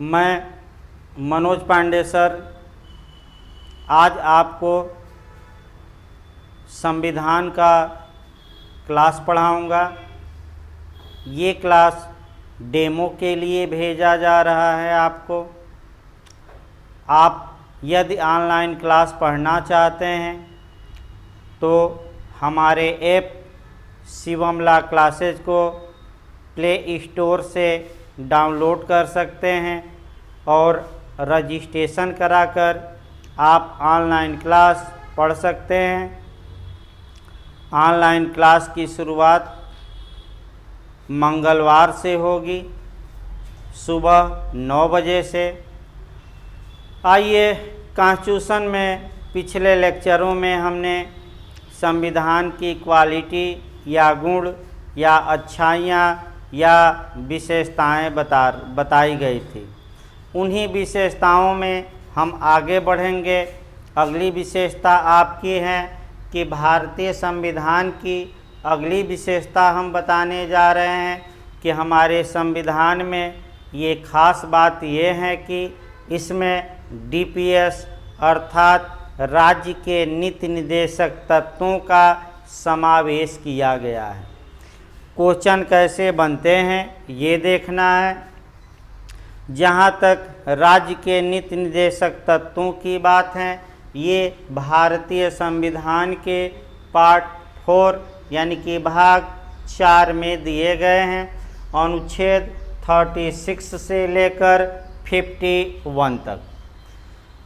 मैं मनोज पांडे सर आज आपको संविधान का क्लास पढ़ाऊंगा। ये क्लास डेमो के लिए भेजा जा रहा है आपको। आप यदि ऑनलाइन क्लास पढ़ना चाहते हैं तो हमारे ऐप शिवम ला क्लासेज को प्ले स्टोर से डाउनलोड कर सकते हैं और रजिस्ट्रेशन कराकर आप ऑनलाइन क्लास पढ़ सकते हैं। ऑनलाइन क्लास की शुरुआत मंगलवार से होगी सुबह 9 बजे से। आइए, कॉन्स्टिट्यूशन में पिछले लेक्चरों में हमने संविधान की क्वालिटी या गुण या अच्छाइयाँ या विशेषताएं बताई गई थी। उन्हीं विशेषताओं में हम आगे बढ़ेंगे। अगली विशेषता आपकी है कि भारतीय संविधान की अगली विशेषता हम बताने जा रहे हैं कि हमारे संविधान में ये खास बात ये है कि इसमें डीपीएस अर्थात राज्य के नीति निर्देशक तत्वों का समावेश किया गया है। क्वेश्चन कैसे बनते हैं ये देखना है। जहाँ तक राज्य के नीति निर्देशक तत्वों की बात है, ये भारतीय संविधान के पार्ट 4 यानी कि भाग 4 में दिए गए हैं। अनुच्छेद 36 से लेकर 51 तक।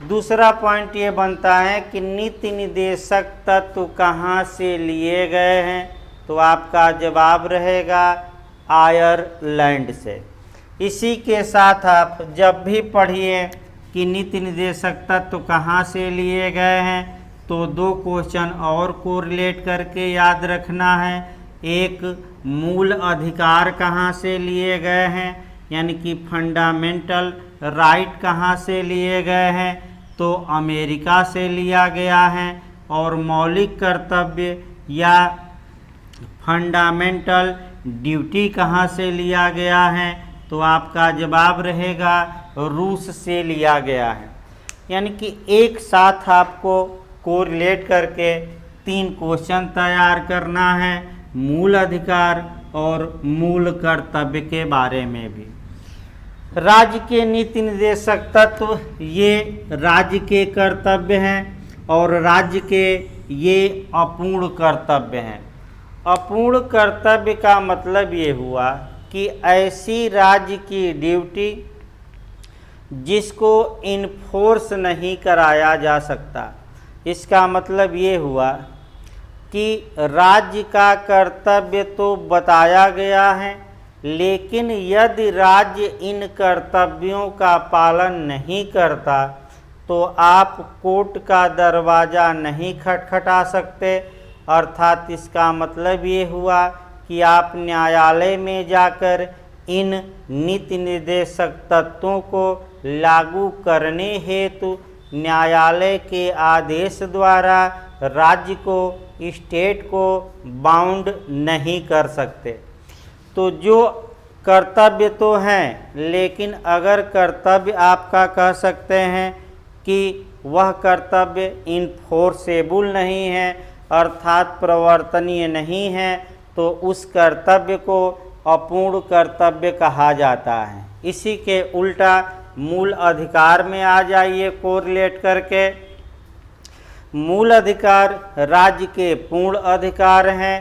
दूसरा पॉइंट ये बनता है कि नीति निर्देशक तत्व कहाँ से लिए गए हैं, तो आपका जवाब रहेगा आयरलैंड से। इसी के साथ आप जब भी पढ़िए कि नीति निर्देशक तत्व कहाँ से लिए गए हैं तो 2 क्वेश्चन और को रिलेट करके याद रखना है। एक, मूल अधिकार कहाँ से लिए गए हैं यानी कि फंडामेंटल राइट कहाँ से लिए गए हैं, तो अमेरिका से लिया गया है। और मौलिक कर्तव्य या फंडामेंटल ड्यूटी कहाँ से लिया गया है, तो आपका जवाब रहेगा रूस से लिया गया है। यानी कि एक साथ आपको कोरिलेट करके 3 क्वेश्चन तैयार करना है, मूल अधिकार और मूल कर्तव्य के बारे में भी। राज्य के नीति निर्देशक तत्व ये राज्य के कर्तव्य हैं और राज्य के ये अपूर्ण कर्तव्य हैं। अपूर्ण कर्तव्य का मतलब ये हुआ कि ऐसी राज्य की ड्यूटी जिसको इन्फोर्स नहीं कराया जा सकता। इसका मतलब ये हुआ कि राज्य का कर्तव्य तो बताया गया है, लेकिन यदि राज्य इन कर्तव्यों का पालन नहीं करता तो आप कोर्ट का दरवाज़ा नहीं खटखटा सकते। अर्थात इसका मतलब ये हुआ कि आप न्यायालय में जाकर इन नीति निर्देशक तत्वों को लागू करने हेतु न्यायालय के आदेश द्वारा राज्य को, स्टेट को बाउंड नहीं कर सकते। तो जो कर्तव्य तो हैं, लेकिन अगर कर्तव्य आपका कह सकते हैं कि वह कर्तव्य इन्फोर्सेबल नहीं है अर्थात प्रवर्तनीय नहीं है, तो उस कर्तव्य को अपूर्ण कर्तव्य कहा जाता है। इसी के उल्टा मूल अधिकार में आ जाइए कोरिलेट करके। मूल अधिकार राज्य के पूर्ण अधिकार हैं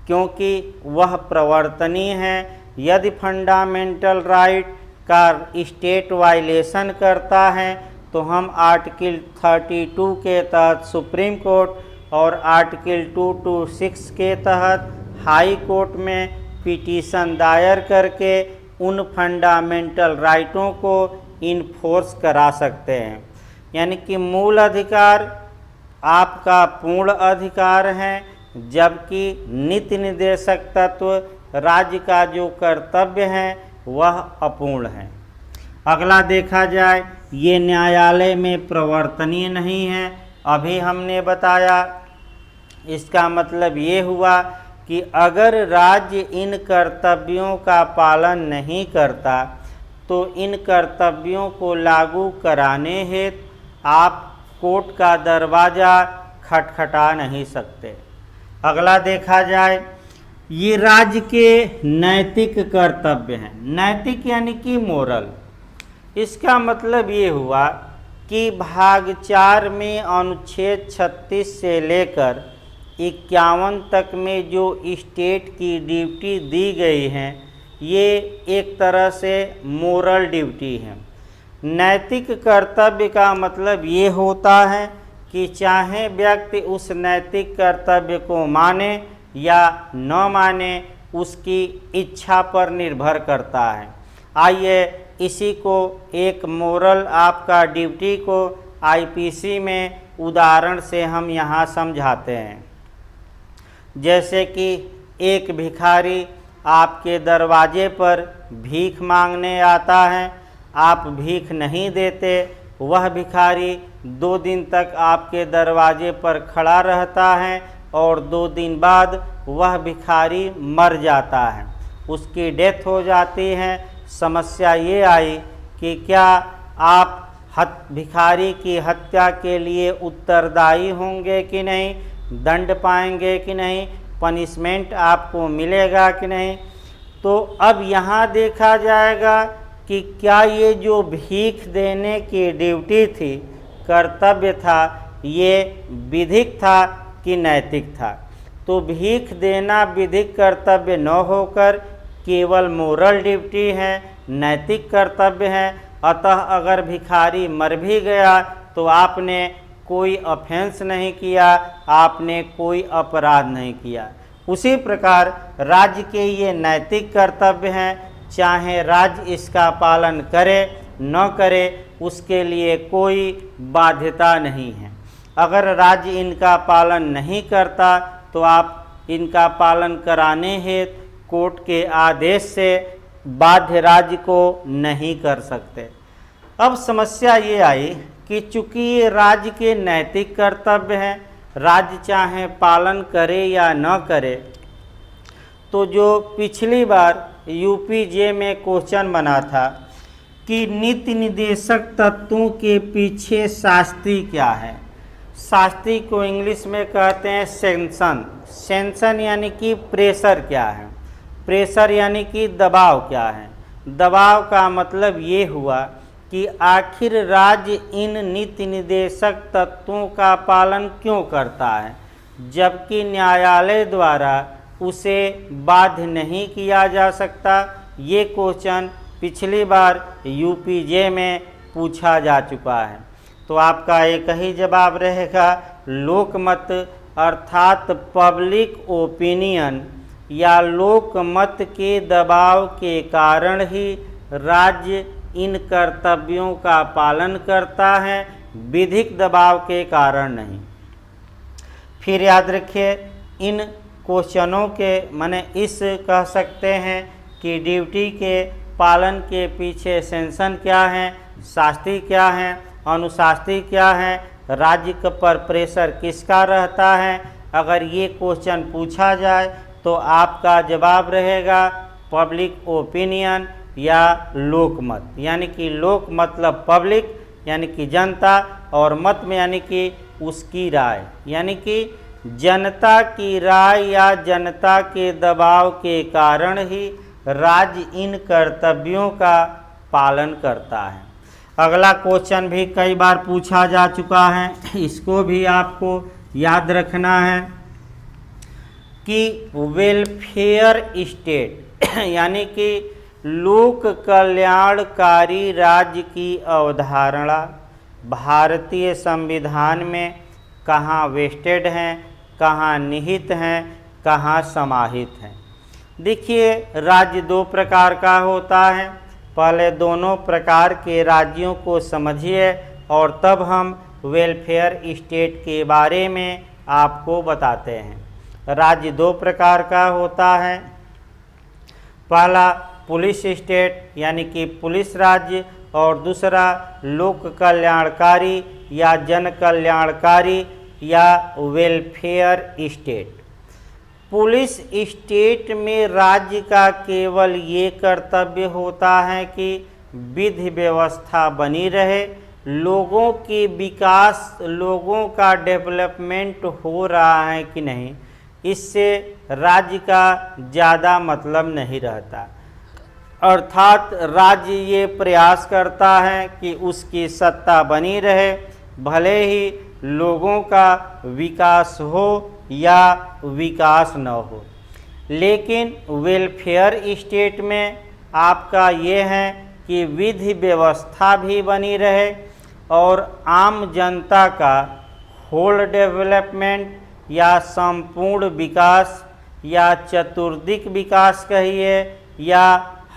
क्योंकि वह प्रवर्तनीय है। यदि फंडामेंटल राइट का स्टेट वायलेशन करता है तो हम आर्टिकल 32 के तहत सुप्रीम कोर्ट और आर्टिकल 226 के तहत हाई कोर्ट में पिटीशन दायर करके उन फंडामेंटल राइटों को इन्फोर्स करा सकते हैं। यानी कि मूल अधिकार आपका पूर्ण अधिकार है, जबकि नीति निर्देशक तत्व राज्य का जो कर्तव्य है वह अपूर्ण है। अगला देखा जाए, ये न्यायालय में प्रवर्तनीय नहीं है। अभी हमने बताया, इसका मतलब ये हुआ कि अगर राज्य इन कर्तव्यों का पालन नहीं करता तो इन कर्तव्यों को लागू कराने हेतु आप कोर्ट का दरवाज़ा खटखटा नहीं सकते। अगला देखा जाए, ये राज्य के नैतिक कर्तव्य हैं। नैतिक यानी कि मोरल। इसका मतलब ये हुआ कि भाग 4 में अनुच्छेद 36 से लेकर 51 तक में जो स्टेट की ड्यूटी दी गई हैं, ये एक तरह से मोरल ड्यूटी है। नैतिक कर्तव्य का मतलब ये होता है कि चाहे व्यक्ति उस नैतिक कर्तव्य को माने या न माने, उसकी इच्छा पर निर्भर करता है। आइए इसी को एक मोरल आपका ड्यूटी को आईपीसी में उदाहरण से हम यहाँ समझाते हैं। जैसे कि एक भिखारी आपके दरवाजे पर भीख मांगने आता है, आप भीख नहीं देते, वह भिखारी 2 दिन तक आपके दरवाजे पर खड़ा रहता है और 2 दिन बाद वह भिखारी मर जाता है, उसकी डेथ हो जाती है। समस्या ये आई कि क्या आप भिखारी की हत्या के लिए उत्तरदायी होंगे कि नहीं, दंड पाएंगे कि नहीं, पनिशमेंट आपको मिलेगा कि नहीं। तो अब यहाँ देखा जाएगा कि क्या ये जो भीख देने की ड्यूटी थी, कर्तव्य था, ये विधिक था कि नैतिक था। तो भीख देना विधिक कर्तव्य न होकर केवल मोरल ड्यूटी है, नैतिक कर्तव्य है। अतः अगर भिखारी मर भी गया तो आपने कोई ऑफेंस नहीं किया, आपने कोई अपराध नहीं किया। उसी प्रकार राज्य के ये नैतिक कर्तव्य हैं, चाहे राज्य इसका पालन करे न करे, उसके लिए कोई बाध्यता नहीं है। अगर राज्य इनका पालन नहीं करता तो आप इनका पालन कराने हेतु कोर्ट के आदेश से बाध्य राज्य को नहीं कर सकते। अब समस्या ये आई कि चूंकि ये राज्य के नैतिक कर्तव्य हैं, राज्य चाहे पालन करे या न करे, तो जो पिछली बार यूपीजे में क्वेश्चन बना था कि नीति निर्देशक तत्वों के पीछे शास्ति क्या है। शास्ति को इंग्लिश में कहते हैं सेंशन। सेंशन यानी कि प्रेशर क्या है, प्रेशर यानी कि दबाव क्या है। दबाव का मतलब ये हुआ कि आखिर राज्य इन नीति निर्देशक तत्वों का पालन क्यों करता है, जबकि न्यायालय द्वारा उसे बाध्य नहीं किया जा सकता। ये क्वेश्चन पिछली बार यूपीजे में पूछा जा चुका है। तो आपका एक ही जवाब रहेगा, लोकमत अर्थात पब्लिक ओपिनियन या लोकमत के दबाव के कारण ही राज्य इन कर्तव्यों का पालन करता है, विधिक दबाव के कारण नहीं। फिर याद रखिए, इन क्वेश्चनों के माने इस कह सकते हैं कि ड्यूटी के पालन के पीछे सेंशन क्या है, शास्ति क्या है, अनुशास्ति क्या है, राज्य पर प्रेशर किसका रहता है। अगर ये क्वेश्चन पूछा जाए तो आपका जवाब रहेगा पब्लिक ओपिनियन या लोकमत। यानी कि लोक मतलब पब्लिक यानी कि जनता, और मत में यानी कि उसकी राय, यानी कि जनता की राय या जनता के दबाव के कारण ही राज्य इन कर्तव्यों का पालन करता है। अगला क्वेश्चन भी कई बार पूछा जा चुका है, इसको भी आपको याद रखना है कि वेलफेयर स्टेट यानी कि लोक कल्याणकारी राज्य की अवधारणा भारतीय संविधान में कहाँ वेस्टेड हैं, कहाँ निहित हैं, कहाँ समाहित हैं। देखिए, राज्य 2 प्रकार का होता है। पहले दोनों प्रकार के राज्यों को समझिए और तब हम वेलफेयर स्टेट के बारे में आपको बताते हैं। राज्य 2 प्रकार का होता है। पहला पुलिस स्टेट यानी कि पुलिस राज्य, और दूसरा लोक कल्याणकारी या जन कल्याणकारी या वेलफेयर स्टेट। पुलिस स्टेट में राज्य का केवल ये कर्तव्य होता है कि विधि व्यवस्था बनी रहे, लोगों की विकास, लोगों का डेवलपमेंट हो रहा है कि नहीं, इससे राज्य का ज़्यादा मतलब नहीं रहता। अर्थात राज्य ये प्रयास करता है कि उसकी सत्ता बनी रहे, भले ही लोगों का विकास हो या विकास न हो। लेकिन वेलफेयर स्टेट में आपका ये है कि विधि व्यवस्था भी बनी रहे और आम जनता का होल डेवलपमेंट या संपूर्ण विकास या चतुर्दिक विकास कहिए या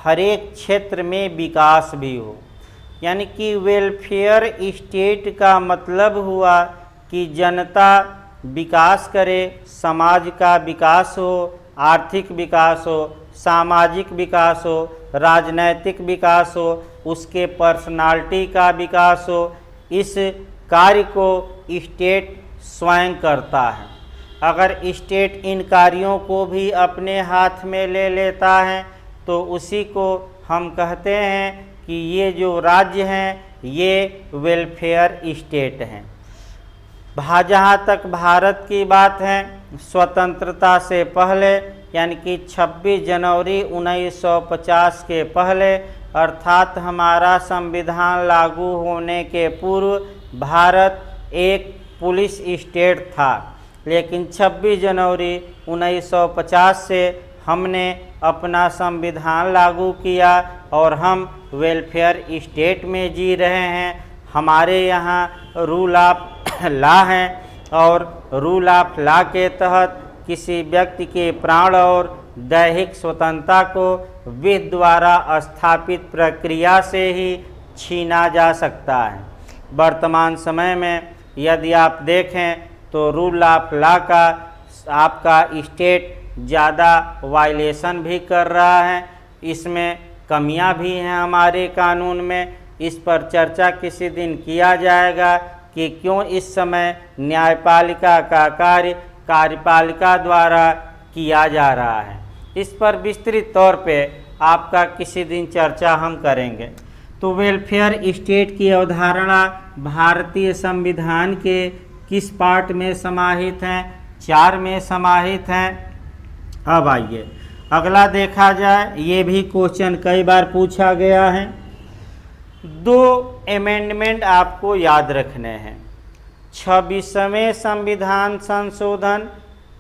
हर एक क्षेत्र में विकास भी हो। यानी कि वेलफेयर स्टेट का मतलब हुआ कि जनता विकास करे, समाज का विकास हो, आर्थिक विकास हो, सामाजिक विकास हो, राजनैतिक विकास हो, उसके पर्सनालिटी का विकास हो। इस कार्य को स्टेट स्वयं करता है। अगर स्टेट इन कार्यों को भी अपने हाथ में ले लेता है तो उसी को हम कहते हैं कि ये जो राज्य हैं ये वेलफेयर स्टेट हैं। जहाँ तक भारत की बात है, स्वतंत्रता से पहले यानी कि 26 जनवरी 1950 के पहले अर्थात हमारा संविधान लागू होने के पूर्व भारत एक पुलिस स्टेट था। लेकिन 26 जनवरी 1950 से हमने अपना संविधान लागू किया और हम वेलफेयर स्टेट में जी रहे हैं। हमारे यहाँ रूल ऑफ लॉ है और रूल ऑफ लॉ के तहत किसी व्यक्ति के प्राण और दैहिक स्वतंत्रता को विधि द्वारा स्थापित प्रक्रिया से ही छीना जा सकता है। वर्तमान समय में यदि आप देखें तो रूल ऑफ लॉ का आपका स्टेट ज़्यादा वायलेशन भी कर रहा है, इसमें कमियां भी हैं हमारे कानून में। इस पर चर्चा किसी दिन किया जाएगा कि क्यों इस समय न्यायपालिका का कार्य कार्यपालिका द्वारा किया जा रहा है। इस पर विस्तृत तौर पे आपका किसी दिन चर्चा हम करेंगे। तो वेलफेयर स्टेट की अवधारणा भारतीय संविधान के किस पार्ट में समाहित हैं? 4 में समाहित हैं। अब आइए अगला देखा जाए, ये भी क्वेश्चन कई बार पूछा गया है। 2 अमेंडमेंट आपको याद रखने हैं, 26वें संविधान संशोधन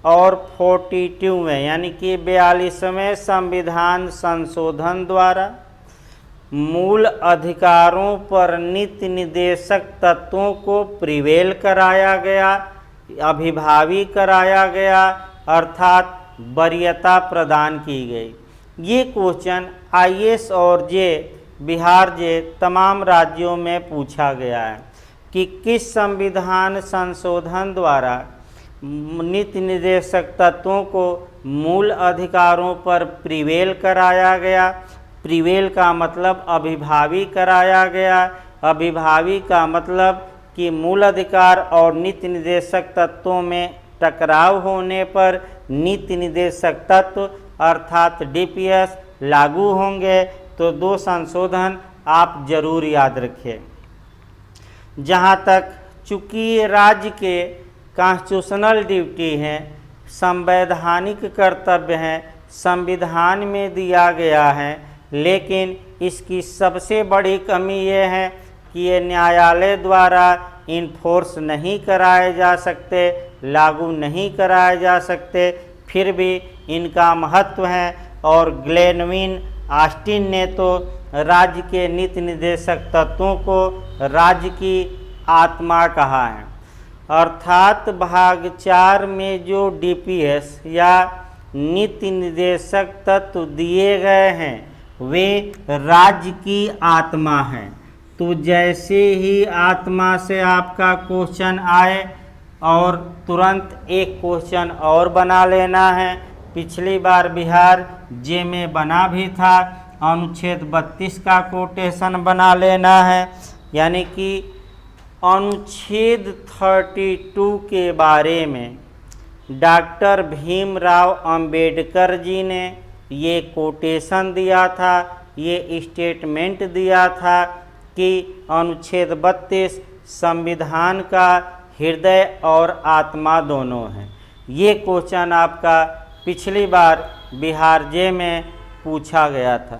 और 42वें यानी कि 42वें संविधान संशोधन द्वारा मूल अधिकारों पर नीति निर्देशक तत्वों को प्रिवेल कराया गया, अभिभावी कराया गया, अर्थात वरीयता प्रदान की गई। ये क्वेश्चन IAS और बिहार तमाम राज्यों में पूछा गया है कि किस संविधान संशोधन द्वारा नीति निर्देशक तत्वों को मूल अधिकारों पर प्रिवेल कराया गया। प्रिवेल का मतलब अभिभावी कराया गया, अभिभावी का मतलब कि मूल अधिकार और नीति निर्देशक तत्वों में टकराव होने पर नीति निर्देशक तत्व अर्थात DPS लागू होंगे। तो 2 संशोधन आप जरूर याद रखें। जहाँ तक चूँकि राज्य के कॉन्स्टिट्यूशनल ड्यूटी हैं, संवैधानिक कर्तव्य हैं, संविधान में दिया गया है, लेकिन इसकी सबसे बड़ी कमी ये है कि ये न्यायालय द्वारा इन्फोर्स नहीं कराए जा सकते, लागू नहीं कराए जा सकते, फिर भी इनका महत्व है। और ग्लेनविन ऑस्टिन ने तो राज्य के नीति निर्देशक तत्वों को राज्य की आत्मा कहा है। अर्थात भाग 4 में जो DPS या नीति निर्देशक तत्व दिए गए हैं वे राज्य की आत्मा हैं। तो जैसे ही आत्मा से आपका क्वेश्चन आए और तुरंत एक क्वेश्चन और बना लेना है। पिछली बार बिहार में बना भी था, अनुच्छेद 32 का कोटेशन बना लेना है। यानी कि अनुच्छेद 32 के बारे में डॉक्टर भीमराव अंबेडकर जी ने ये कोटेशन दिया था, ये स्टेटमेंट दिया था कि अनुच्छेद 32 संविधान का हृदय और आत्मा दोनों हैं। ये क्वेश्चन आपका पिछली बार बिहार जे में पूछा गया था।